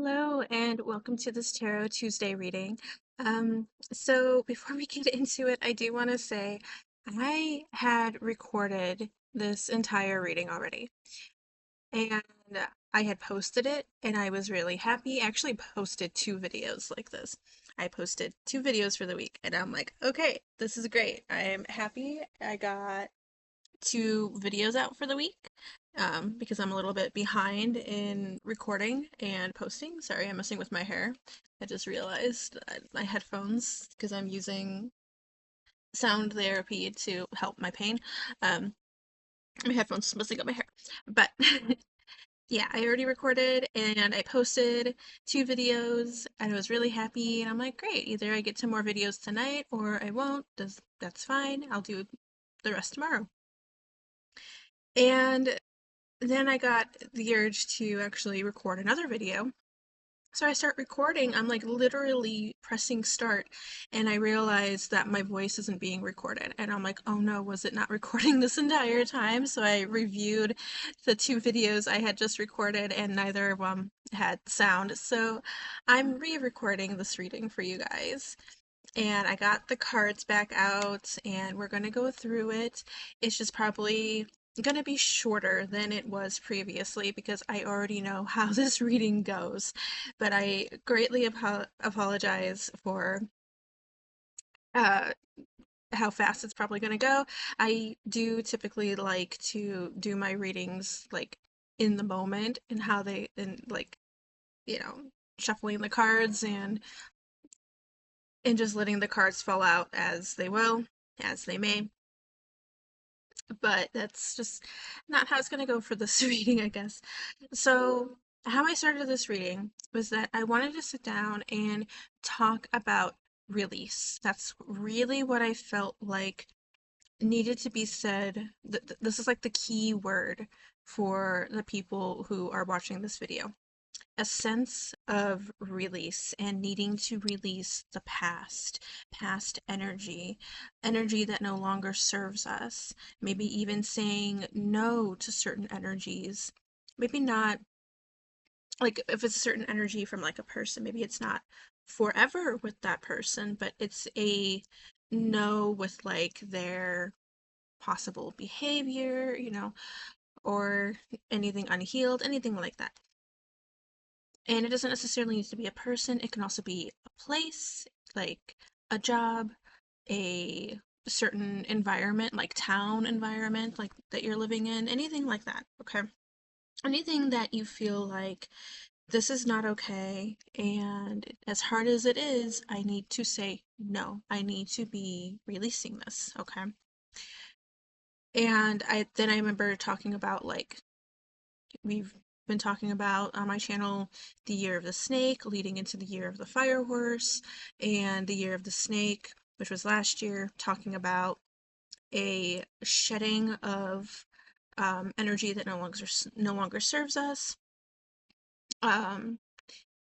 Hello and welcome to this Tarot Tuesday reading. So before we get into it, I do want to say I had recorded this entire reading already and I had posted it and I was really happy. I actually posted two videos like this. I posted two videos for the week and I'm like, okay, this is great. I am happy. I got two videos out for the week because I'm a little bit behind in recording and posting. Sorry, I'm messing with my hair. I just realized my headphones, because I'm using sound therapy to help my pain. Um, my headphones messing up my hair. But yeah, I already recorded and I posted two videos and I was really happy. And I'm like, great, either I get some more videos tonight or I won't. That's fine. I'll do the rest tomorrow. And then I got the urge to actually record another video. So I start recording, I'm like literally pressing start, and I realize that my voice isn't being recorded. And I'm like, oh no, was it not recording this entire time? So I reviewed the two videos I had just recorded, and neither of them had sound. So I'm re recording this reading for you guys. And I got the cards back out, and we're going to go through it. It's just probably going to be shorter than it was previously because I already know how this reading goes. But I greatly apologize for uh, how fast it's probably going to go. I do typically like to do my readings like in the moment and how they, and like, you know, shuffling the cards and just letting the cards fall out as they will, as they may. But that's just not how it's going to go for this reading, I guess. So, how I started this reading was that I wanted to sit down and talk about release. That's really what I felt like needed to be said. This is like the key word for the people who are watching this video, a sense of release and needing to release the past energy that no longer serves us. Maybe even saying no to certain energies. Maybe not, like if it's a certain energy from like a person, maybe it's not forever with that person, but it's a no with like their possible behavior, or anything unhealed, anything like that. And it doesn't necessarily need to be a person, it can also be a place, like a job, a certain environment, like town environment, like that you're living in, anything like that, okay? Anything that you feel like this is not okay, and as hard as it is, I need to say no. I need to be releasing this, okay? And I remember talking about like we've been talking about on my channel the year of the snake leading into the year of the fire horse, and the year of the snake, which was last year, talking about a shedding of energy that no longer serves us, um,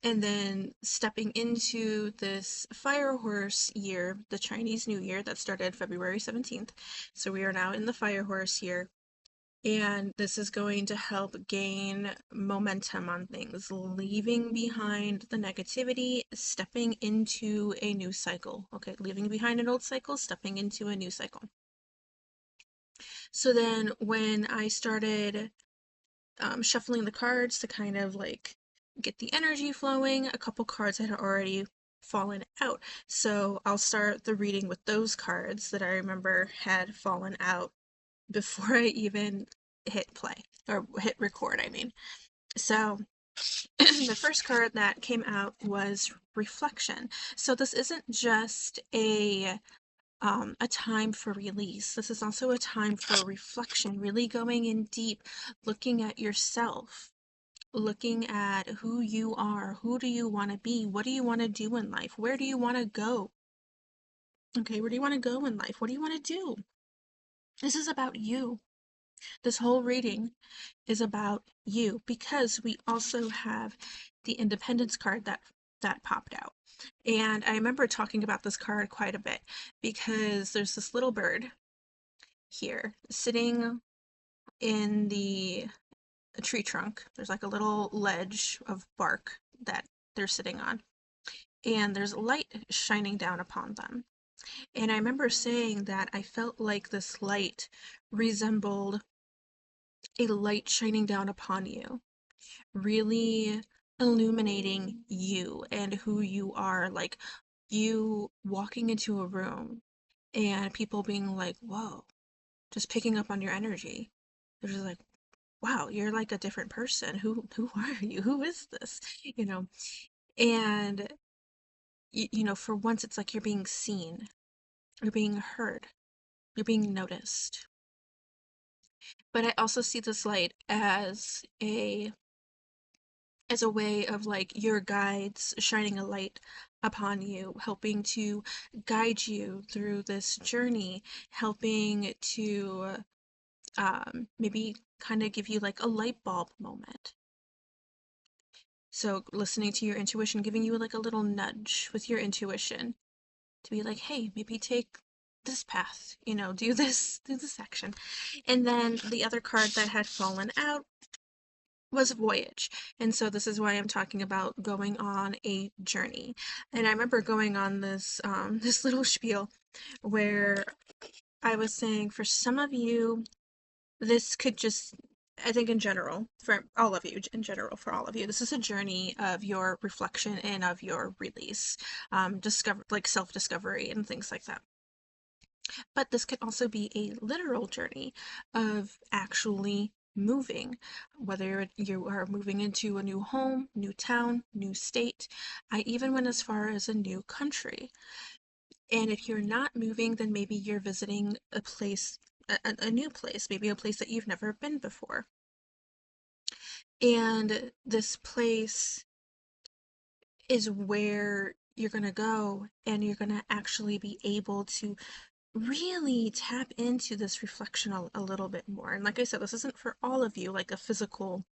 and then stepping into this fire horse year, the Chinese New Year that started February 17th. So we are now in the fire horse year, and this is going to help gain momentum on things, leaving behind the negativity, stepping into a new cycle. Okay, leaving behind an old cycle, stepping into a new cycle. So then when I started shuffling the cards to kind of like get the energy flowing, a couple cards had already fallen out. So I'll start the reading with those cards that I remember had fallen out before I even hit play or hit record, I mean. So the first card that came out was reflection. So this isn't just a time for release. This is also a time for reflection, really going in deep, looking at yourself, looking at who you are, who do you want to be, what do you want to do in life, where do you want to go? Okay, where do you want to go in life? What do you want to do? This is about you. This whole reading is about you because we also have the Independence card that popped out. And I remember talking about this card quite a bit because there's this little bird here sitting in the tree trunk. There's like a little ledge of bark that they're sitting on, and there's light shining down upon them. And I remember saying that I felt like this light resembled a light shining down upon you, really illuminating you and who you are. Like you walking into a room and people being like, whoa, just picking up on your energy. They're just like, wow, you're like a different person. Who are you? Who is this? You know, and for once it's like you're being seen, you're being heard, you're being noticed. But I also see this light as a way of like your guides shining a light upon you, helping to guide you through this journey, helping to maybe kind of give you like a light bulb moment. So listening to your intuition, giving you like a little nudge with your intuition to be like, hey, maybe take this path, do this action. And then the other card that had fallen out was voyage. And so this is why I'm talking about going on a journey. And I remember going on this this little spiel where I was saying for some of you, this could just, I think in general, for all of you, in general, for all of you, this is a journey of your reflection and of your release, discover, like self-discovery and things like that. But this could also be a literal journey of actually moving, whether you are moving into a new home, new town, new state. I even went as far as a new country. And if you're not moving, then maybe you're visiting a place, a new place, maybe a place that you've never been before. And this place is where you're going to go and you're going to actually be able to really tap into this reflection a little bit more. And like I said, this isn't for all of you, like a physical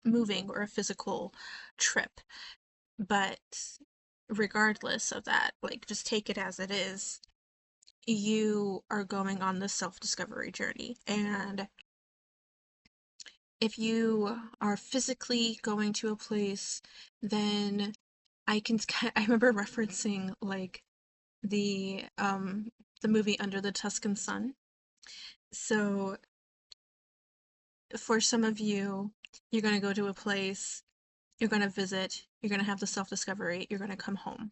moving or a physical trip. But regardless of that, like just take it as it is. You are going on this self-discovery journey. And if you are physically going to a place, then I can I remember referencing like the um the movie Under the Tuscan Sun. So for some of you, you're going to go to a place, you're going to visit, you're going to have the self-discovery, you're going to come home.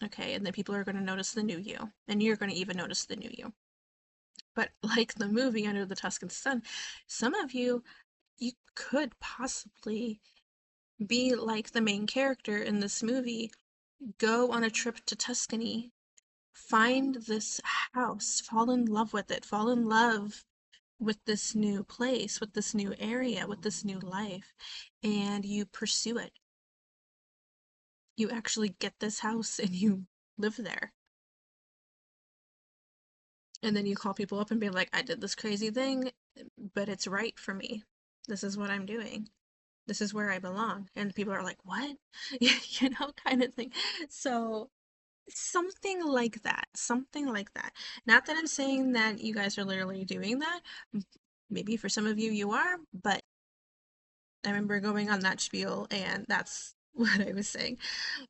Okay, and then people are going to notice the new you, and you're going to even notice the new you. But like the movie Under the Tuscan Sun, some of you could possibly be like the main character in this movie, go on a trip to Tuscany, find this house, fall in love with it, fall in love with this new place, with this new area, with this new life, and you pursue it. You actually get this house and you live there. And then you call people up and be like, I did this crazy thing, but it's right for me. This is what I'm doing. This is where I belong. And people are like, what? Kind of thing. So, something like that. Something like that. Not that I'm saying that you guys are literally doing that. Maybe for some of you, you are, but I remember going on that spiel, and that's what I was saying.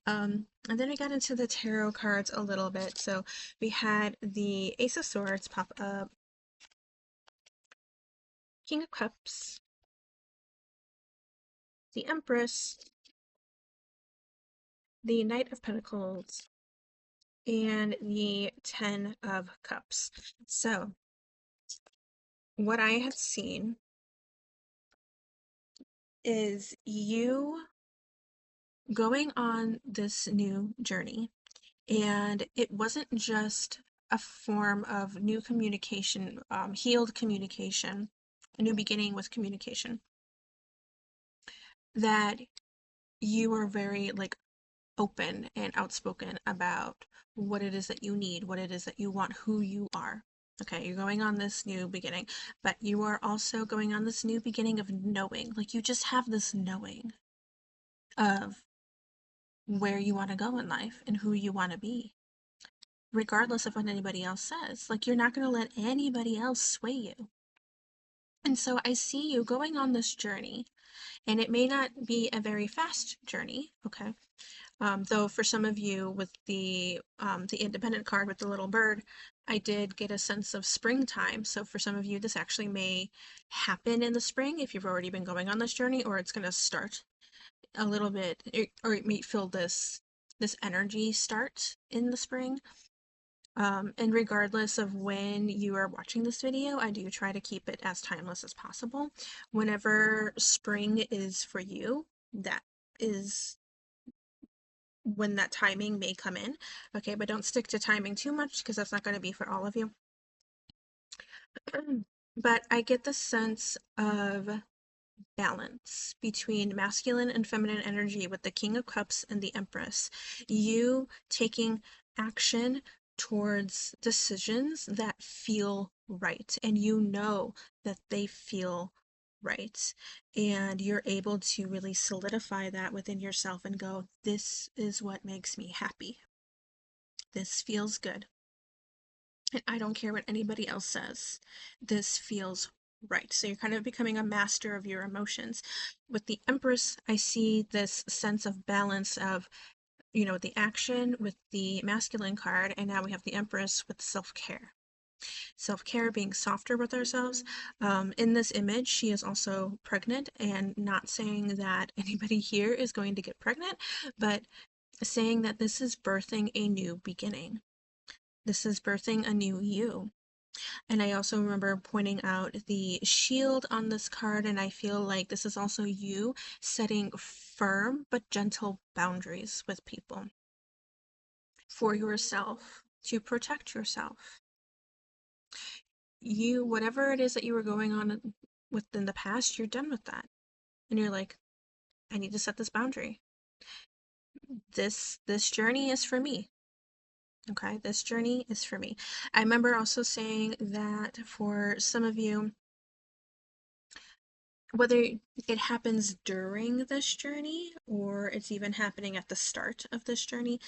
And then we got into the tarot cards a little bit. So we had the Ace of Swords pop up, King of Cups, the Empress, the Knight of Pentacles, and the Ten of Cups. So what I have seen is you going on this new journey. And it wasn't just a form of new communication, healed communication, a new beginning with communication, that you are very like open and outspoken about what it is that you need, what it is that you want, who you are. Okay, you're going on this new beginning, but you are also going on this new beginning of knowing. Like you just have this knowing of where you want to go in life and who you want to be, regardless of what anybody else says. Like, you're not going to let anybody else sway you. And so I see you going on this journey, and it may not be a very fast journey, okay? Though for some of you with the independent card with the little bird, I did get a sense of springtime. So for some of you, this actually may happen in the spring if you've already been going on this journey, or it's going to start a little bit, or it may feel this energy start in the spring. And regardless of when you are watching this video, I do try to keep it as timeless as possible. Whenever spring is for you, that is when that timing may come in. Okay, but don't stick to timing too much because that's not going to be for all of you. But I get the sense of balance between masculine and feminine energy with the King of Cups and the Empress. You taking action towards decisions that feel right, and you know that they feel right. And you're able to really solidify that within yourself and go, this is what makes me happy. This feels good. And I don't care what anybody else says. This feels right. So you're kind of becoming a master of your emotions. With the Empress, I see this sense of balance of, the action with the masculine card, and now we have the Empress with self-care. Self-care, being softer with ourselves. In this image, she is also pregnant, and not saying that anybody here is going to get pregnant, but saying that this is birthing a new beginning. This is birthing a new you. And I also remember pointing out the shield on this card, and I feel like this is also you setting firm but gentle boundaries with people for yourself to protect yourself. Whatever it is that you were going on within the past, you're done with that. And you're like, I need to set this boundary. This journey is for me. Okay, this journey is for me. I remember also saying that for some of you, whether it happens during this journey or it's even happening at the start of this journey,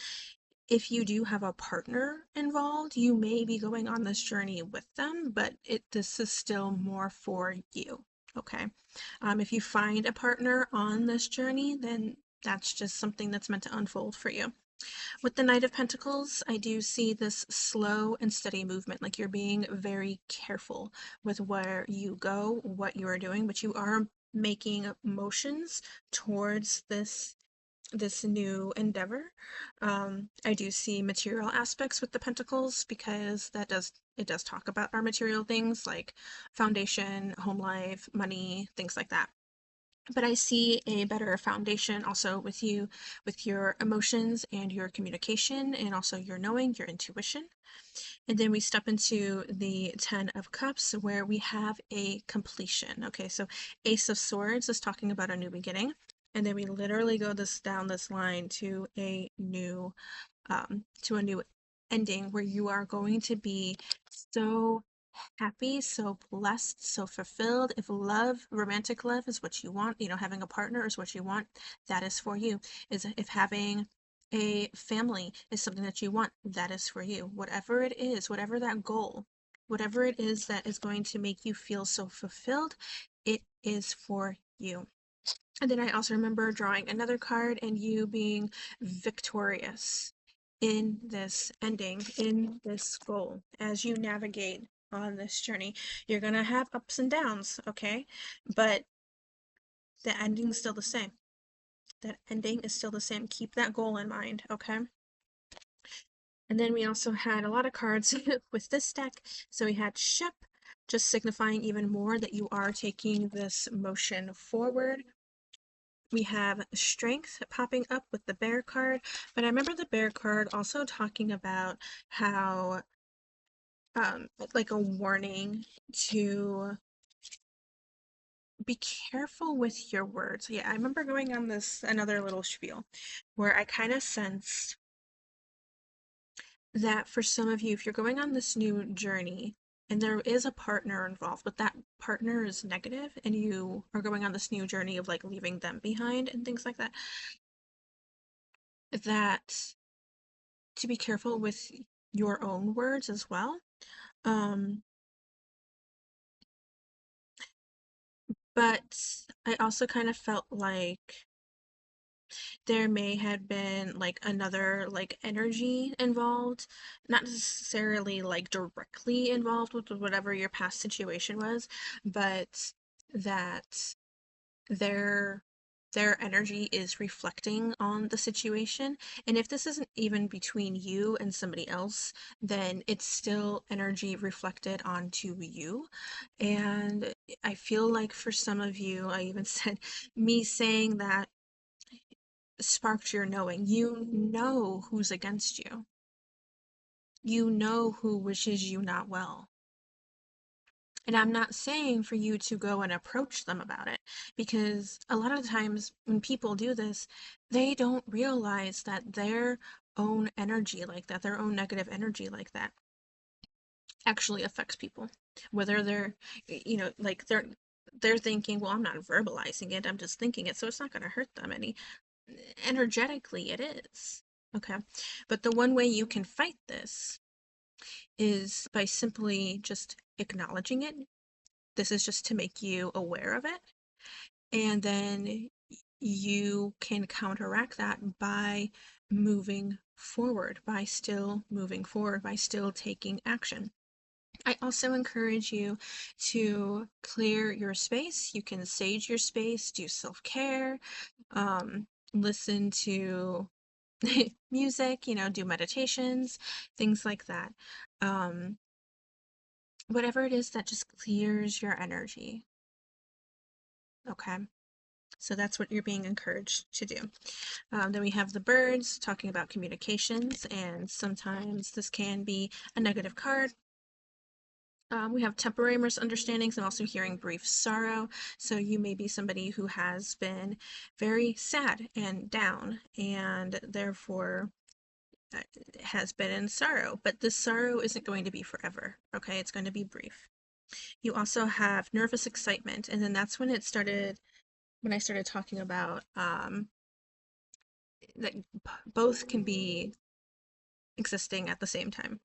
if you do have a partner involved, you may be going on this journey with them, but this is still more for you. Okay. If you find a partner on this journey, then that's just something that's meant to unfold for you. With the Knight of Pentacles, I do see this slow and steady movement, like you're being very careful with where you go, what you are doing, but you are making motions towards this new endeavor. I do see material aspects with the Pentacles because it does talk about our material things like foundation, home life, money, things like that. But I see a better foundation also with you, with your emotions and your communication, and also your knowing, your intuition. And then we step into the Ten of Cups where we have a completion. Okay, so Ace of Swords is talking about a new beginning. And then we literally go down this line to a new ending where you are going to be so happy, so blessed, so fulfilled. If romantic love is what you want, having a partner is what you want, that is for you. If having a family is something that you want, that is for you. Whatever it is, whatever that goal, whatever it is that is going to make you feel so fulfilled, it is for you. And then I also remember drawing another card and you being victorious in this ending, in this goal, as you navigate on this journey. You're going to have ups and downs, okay? But the ending is still the same. That ending is still the same. Keep that goal in mind, okay? And then we also had a lot of cards with this deck. So we had Ship, just signifying even more that you are taking this motion forward. We have Strength popping up with the Bear card, but I remember the Bear card also talking about how, like a warning to be careful with your words. Yeah, I remember going on another little spiel where I kind of sensed that for some of you, if you're going on this new journey and there is a partner involved, but that partner is negative and you are going on this new journey of like leaving them behind and things like that, that to be careful with your own words as well. Um, But I also kind of felt like there may have been like another like energy involved, not necessarily like directly involved with whatever your past situation was, but that their their energy is reflecting on the situation. And if this isn't even between you and somebody else, then it's still energy reflected onto you. And I feel like for some of you, I even said me saying that sparked your knowing. You know who's against you. You know who wishes you not well. And I'm not saying for you to go and approach them about it, because a lot of the times when people do this, they don't realize that their own energy like that, their own negative energy like that, actually affects people. Whether they're, like they're thinking, well, I'm not verbalizing it, I'm just thinking it, so it's not going to hurt them any. Energetically, it is. Okay. But the one way you can fight this is by simply just acknowledging it. This is just to make you aware of it. And then you can counteract that by moving forward, by still moving forward, by still taking action. I also encourage you to clear your space. You can sage your space, do self-care, listen to music, do meditations, things like that. Um, Whatever it is that just clears your energy. Okay. So that's what you're being encouraged to do. Then we have the birds talking about communications, and sometimes this can be a negative card. We have temporary misunderstandings and also hearing brief sorrow. So you may be somebody who has been very sad and down, and therefore has been in sorrow. But this sorrow isn't going to be forever, okay? It's going to be brief. You also have nervous excitement, and then that's when when I started talking about that both can be existing at the same time.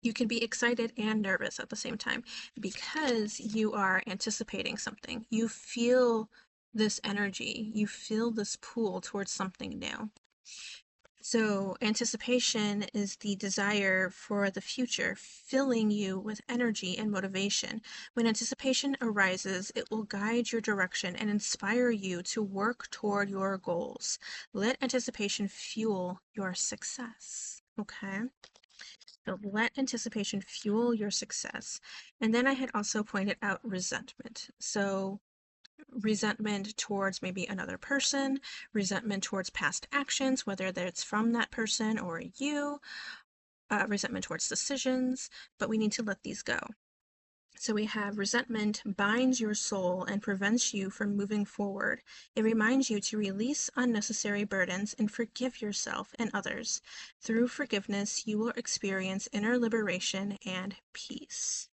You can be excited and nervous at the same time because you are anticipating something. You feel this energy, you feel this pull towards something new. So, anticipation is the desire for the future, filling you with energy and motivation. When anticipation arises, it will guide your direction and inspire you to work toward your goals. Let anticipation fuel your success. Okay? So, let anticipation fuel your success. And then I had also pointed out resentment. So, resentment towards maybe another person, resentment towards past actions, whether that's from that person or you, resentment towards decisions, but we need to let these go. So we have resentment binds your soul and prevents you from moving forward. It reminds you to release unnecessary burdens and forgive yourself and others. Through forgiveness, you will experience inner liberation and peace.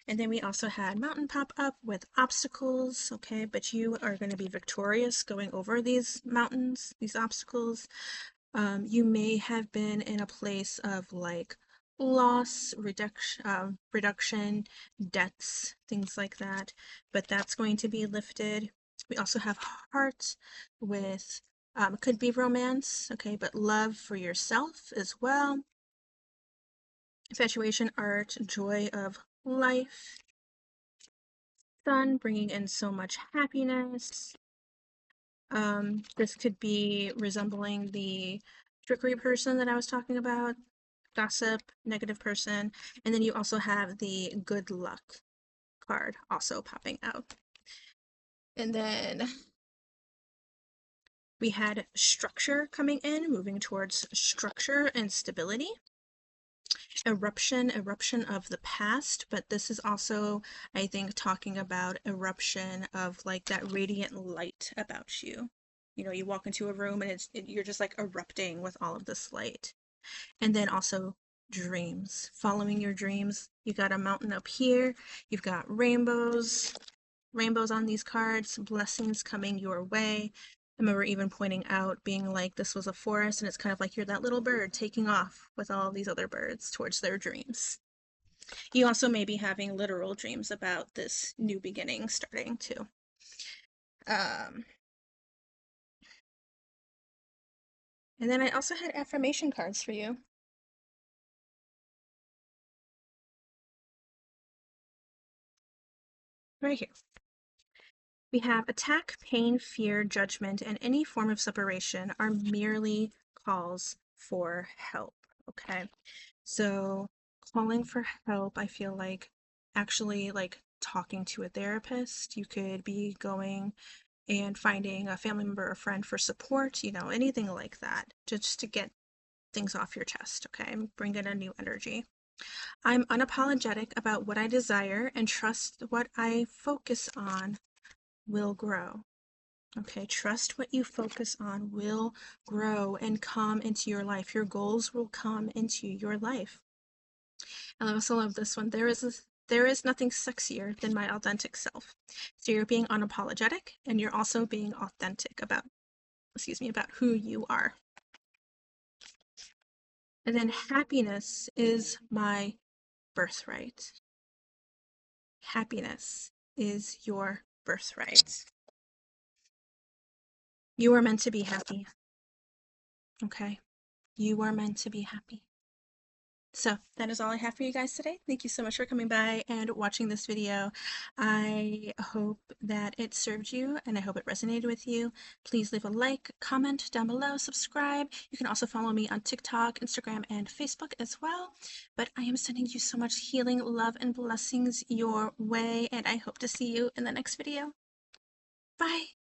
And then we also had mountain pop up with obstacles, okay, but you are going to be victorious going over these mountains, these obstacles. You may have been in a place of like loss, reduction, debts, things like that, but that's going to be lifted. We also have heart with, could be romance, okay, but love for yourself as well. Infatuation, art, joy of life. Sun, bringing in so much happiness. This could be resembling the trickery person that I was talking about, gossip, negative person, and then you also have the good luck card also popping out. And then we had structure coming in, moving towards structure and stability. Eruption of the past, but this is also, I think, talking about eruption of like that radiant light about you. You walk into a room and you're just like erupting with all of this light. And then also dreams, following your dreams. You got a mountain up here, you've got rainbows on these cards, blessings coming your way. I remember even pointing out being like this was a forest and it's kind of like you're that little bird taking off with all these other birds towards their dreams. You also may be having literal dreams about this new beginning starting too. Um, and then I also had affirmation cards for you. Right here. We have attack, pain, fear, judgment, and any form of separation are merely calls for help. Okay. So calling for help, I feel like actually like talking to a therapist. You could be going and finding a family member or friend for support, anything like that, just to get things off your chest, okay? Bring in a new energy. I'm unapologetic about what I desire and trust what I focus on will grow. Okay, trust what you focus on will grow and come into your life. Your goals will come into your life. And I also love this one. There is nothing sexier than my authentic self. So you're being unapologetic and you're also being authentic about who you are. And then happiness is my birthright. Happiness is your birthright. You are meant to be happy. Okay? You are meant to be happy. So that is all I have for you guys today. Thank you so much for coming by and watching this video. I hope that it served you and I hope it resonated with you. Please leave a like, comment down below, subscribe. You can also follow me on TikTok, Instagram, and Facebook as well. But I am sending you so much healing, love, and blessings your way, and I hope to see you in the next video. Bye!